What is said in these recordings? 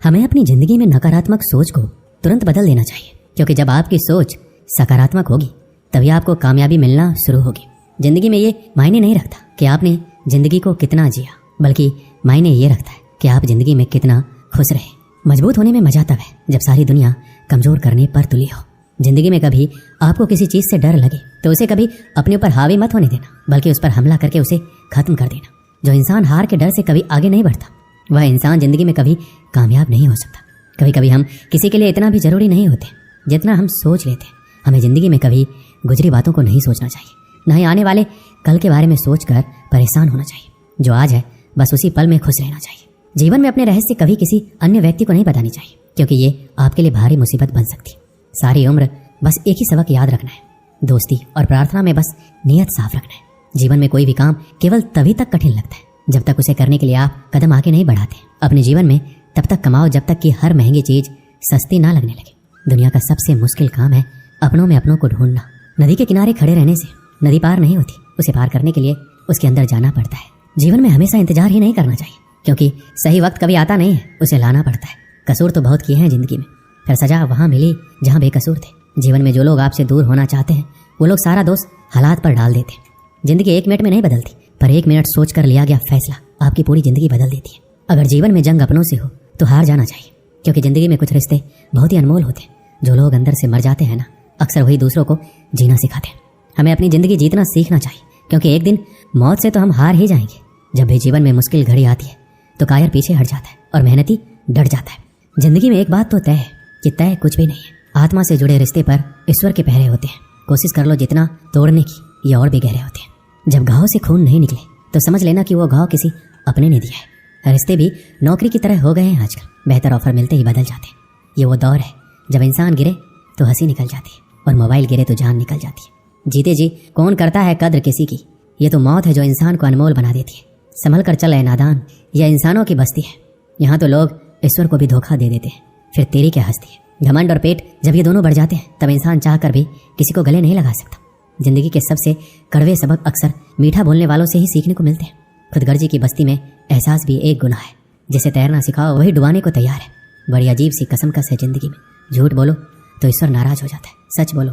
हमें अपनी जिंदगी में नकारात्मक सोच को तुरंत बदल देना चाहिए, क्योंकि जब आपकी सोच सकारात्मक होगी तभी आपको कामयाबी मिलना शुरू होगी। जिंदगी में ये मायने नहीं रखता कि आपने जिंदगी को कितना जिया, बल्कि मायने ये रखता है कि आप जिंदगी में कितना खुश रहे। मजबूत होने में मजा तब है जब सारी दुनिया कमजोर करने पर तुली हो। जिंदगी में कभी आपको किसी चीज से डर लगे तो उसे कभी अपने ऊपर हावी मत होने देना, बल्कि उस पर हमला करके उसे खत्म कर देना। जो इंसान हार के डर से कभी आगे नहीं बढ़ता, वह इंसान जिंदगी में कभी कामयाब नहीं हो सकता। कभी कभी हम किसी के लिए इतना भी जरूरी नहीं होते जितना हम सोच लेते। हमें जिंदगी में कभी गुजरी बातों को नहीं सोचना चाहिए, न ही आने वाले कल के बारे में सोचकर परेशान होना चाहिए। जो आज है बस उसी पल में खुश रहना चाहिए। जीवन में अपने रहस्य कभी किसी अन्य व्यक्ति को नहीं बतानी चाहिए, क्योंकि ये आपके लिए भारी मुसीबत बन सकती है। सारी उम्र बस एक ही सबक याद रखना है, दोस्ती और प्रार्थना में बस नियत साफ रखना है। जीवन में कोई भी काम केवल तभी तक कठिन लगता है जब तक उसे करने के लिए आप कदम आगे नहीं बढ़ाते। अपने जीवन में तब तक कमाओ जब तक कि हर महंगी चीज सस्ती ना लगने लगे। दुनिया का सबसे मुश्किल काम है अपनों में अपनों को ढूंढना। नदी के किनारे खड़े रहने से नदी पार नहीं होती, उसे पार करने के लिए उसके अंदर जाना पड़ता है। जीवन में हमेशा इंतजार ही नहीं करना चाहिए, क्योंकि सही वक्त कभी आता नहीं है, उसे लाना पड़ता है। कसूर तो बहुत किए हैं जिंदगी में, फिर सजा वहां मिली जहां बेकसूर थे। जीवन में जो लोग आपसे दूर होना चाहते हैं वो लोग सारा दोष हालात पर डाल देते हैं। जिंदगी 1 मिनट में नहीं बदलती, पर 1 मिनट सोचकर लिया गया फैसला आपकी पूरी जिंदगी बदल देती है। अगर जीवन में जंग अपनों से हो तो हार जाना चाहिए, क्योंकि जिंदगी में कुछ रिश्ते बहुत ही अनमोल होते हैं। जो लोग अंदर से मर जाते हैं ना, अक्सर वही दूसरों को जीना सिखाते हैं। हमें अपनी जिंदगी जीतना सीखना चाहिए, क्योंकि एक दिन मौत से तो हम हार ही जाएंगे। जब भी जीवन में मुश्किल घड़ी आती है तो कायर पीछे हट जाता है और मेहनती डट जाता है। जिंदगी में एक बात तो तय है कि तय कुछ भी नहीं है। आत्मा से जुड़े रिश्ते पर ईश्वर के पहरे होते हैं। कोशिश कर लो जितना तोड़ने की, ये और भी गहरे होते हैं। जब घाव से खून नहीं निकले तो समझ लेना कि वो घाव किसी अपने ने दिया है। रिश्ते भी नौकरी की तरह हो गए हैं आजकल, बेहतर ऑफर मिलते ही बदल जाते हैं। ये वो दौर है जब इंसान गिरे तो हंसी निकल जाती है और मोबाइल गिरे तो जान निकल जाती है। जीते जी कौन करता है कद्र किसी की, ये तो मौत है जो इंसान को अनमोल बना देती है। संभल कर चल ए नादान, यह इंसानों की बस्ती है। यहाँ तो लोग ईश्वर को भी धोखा दे देते हैं, फिर तेरी क्या हस्ती है। घमंड और पेट जब ये दोनों बढ़ जाते हैं तब इंसान चाह कर भी किसी को गले नहीं लगा सकता। जिंदगी के सबसे कड़वे सबक अक्सर मीठा बोलने वालों से ही सीखने को मिलते हैं। खुदगर्जी की बस्ती में एहसास भी एक गुनाह है। जिसे तैरना सिखाओ वही डुबाने को तैयार है। बड़ी अजीब सी कसमकस है जिंदगी में। झूठ बोलो तो ईश्वर नाराज हो जाता है, सच बोलो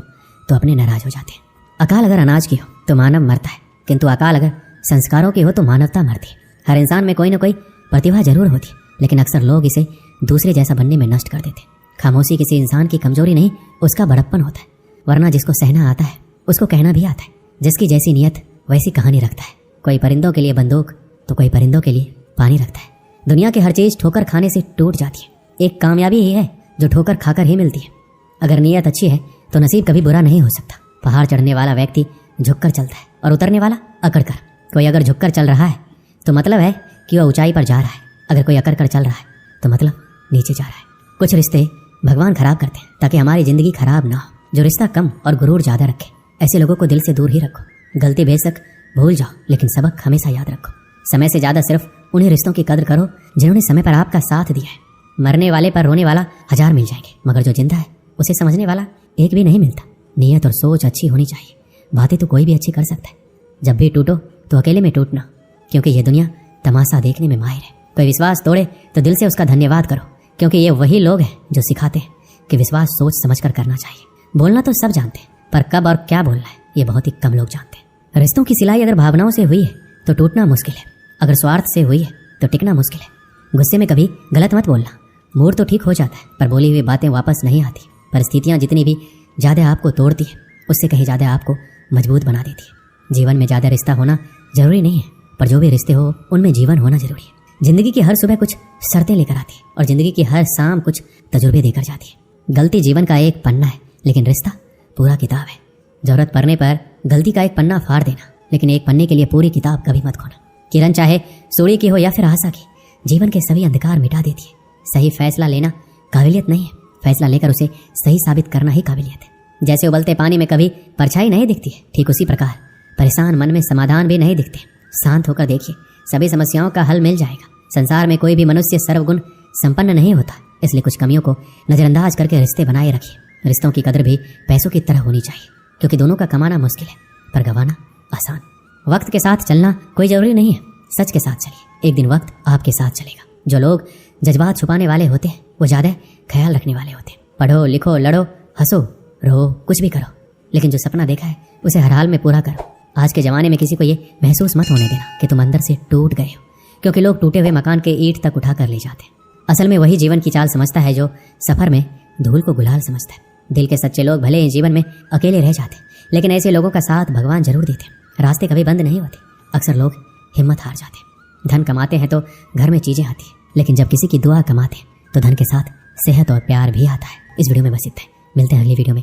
तो अपने नाराज हो जाते हैं। अकाल अगर अनाज की हो तो मानव मरता है, किंतु अकाल अगर संस्कारों की हो तो मानवता मरती है। हर इंसान में कोई न कोई प्रतिभा जरूर होती है, लेकिन अक्सर लोग इसे दूसरे जैसा बनने में नष्ट कर देते हैं। खामोशी किसी इंसान की कमजोरी नहीं, उसका बड़प्पन होता है। वरना जिसको सहना आता है उसको कहना भी आता है। जिसकी जैसी नियत वैसी कहानी रखता है। कोई परिंदों के लिए बंदूक तो कोई परिंदों के लिए पानी रखता है। दुनिया की हर चीज ठोकर खाने से टूट जाती है। एक कामयाबी ही है जो ठोकर खाकर ही मिलती है। अगर नियत अच्छी है तो नसीब कभी बुरा नहीं हो सकता। पहाड़ चढ़ने वाला व्यक्ति झुककर चलता है और उतरने वाला अकड़ कर। कोई अगर झुककर चल रहा है तो मतलब है कि वह ऊंचाई पर जा रहा है, अगर कोई अकड़ कर चल रहा है तो मतलब नीचे जा रहा है। कुछ रिश्ते भगवान खराब करते हैं ताकि हमारी जिंदगी खराब ना हो। जो रिश्ता कम और गुरूर ज्यादा रखे ऐसे लोगों को दिल से दूर ही रखो। गलती बेशक भूल जाओ, लेकिन सबक हमेशा याद रखो। समय से ज्यादा सिर्फ उन्हीं रिश्तों की कदर करो जिन्होंने समय पर आपका साथ दिया है। मरने वाले पर रोने वाला 1000 मिल जाएंगे, मगर जो जिंदा है उसे समझने वाला एक भी नहीं मिलता। नियत और सोच अच्छी होनी चाहिए। बातें तो कोई भी अच्छी कर सकता है। जब भी टूटो तो अकेले में टूटना, क्योंकि ये दुनिया तमाशा देखने में माहिर है। कोई विश्वास तोड़े तो दिल से उसका धन्यवाद करो, क्योंकि ये वही लोग हैं जो सिखाते हैं कि विश्वास सोच समझकर करना चाहिए। बोलना तो सब जानते हैं, पर कब और क्या बोलना है ये बहुत ही कम लोग जानते हैं। रिश्तों की सिलाई अगर भावनाओं से हुई है तो टूटना मुश्किल है, अगर स्वार्थ से हुई है तो टिकना मुश्किल है। गुस्से में कभी गलत मत बोलना। मूड तो ठीक हो जाता है पर बोली हुई बातें वापस नहीं आती। परिस्थितियां जितनी भी ज्यादा आपको तोड़ती है उससे कहीं ज्यादा आपको मजबूत बना देती है। जीवन में ज्यादा रिश्ता होना जरूरी नहीं है, पर जो भी रिश्ते हो उनमें जीवन होना जरूरी है। जिंदगी की हर सुबह कुछ शर्तें लेकर आती है और जिंदगी की हर शाम कुछ तजुर्बे देकर जाती है। गलती जीवन का एक पन्ना है, लेकिन रिश्ता पूरा किताब है। जरूरत पड़ने पर गलती का एक पन्ना फाड़ देना, लेकिन एक पन्ने के लिए पूरी किताब कभी मत खोना। किरण चाहे सूर्य की हो या फिर आशा की, जीवन के सभी अंधकार मिटा देती है। सही फैसला लेना काबिलियत नहीं है, फैसला लेकर उसे सही साबित करना ही काबिलियत है। जैसे उबलते पानी में कभी परछाई नहीं दिखती है, ठीक उसी प्रकार परेशान मन में समाधान भी नहीं दिखते। शांत होकर देखिए, सभी समस्याओं का हल मिल जाएगा। संसार में कोई भी मनुष्य सर्वगुण संपन्न नहीं होता, इसलिए कुछ कमियों को नजरअंदाज करके रिश्ते बनाए रखिए। रिश्तों की कदर भी पैसों की तरह होनी चाहिए, क्योंकि दोनों का कमाना मुश्किल है पर गंवाना आसान। वक्त के साथ चलना कोई जरूरी नहीं है, सच के साथ चलिए, एक दिन वक्त आपके साथ चलेगा। जो लोग जज्बात छुपाने वाले होते हैं, वो ज़्यादा ख्याल रखने वाले होते हैं। पढ़ो, लिखो, लड़ो, हंसो, रो, कुछ भी करो, लेकिन जो सपना देखा है उसे हर हाल में पूरा करो। आज के ज़माने में किसी को ये महसूस मत होने देना कि तुम अंदर से टूट गए हो, क्योंकि लोग टूटे हुए मकान के ईंट तक उठा कर ले जाते हैं। असल में वही जीवन की चाल समझता है जो सफ़र में धूल को गुलाल समझता है। दिल के सच्चे लोग भले ही जीवन में अकेले रह जाते, लेकिन ऐसे लोगों का साथ भगवान जरूर देते। रास्ते कभी बंद नहीं होते। अक्सर लोग हिम्मत हार जाते। धन कमाते हैं तो घर में चीज़ें आती हैं, लेकिन जब किसी की दुआ कमाते हैं तो धन के साथ सेहत और प्यार भी आता है। इस वीडियो में बस इतना है, मिलते हैं अगली वीडियो में।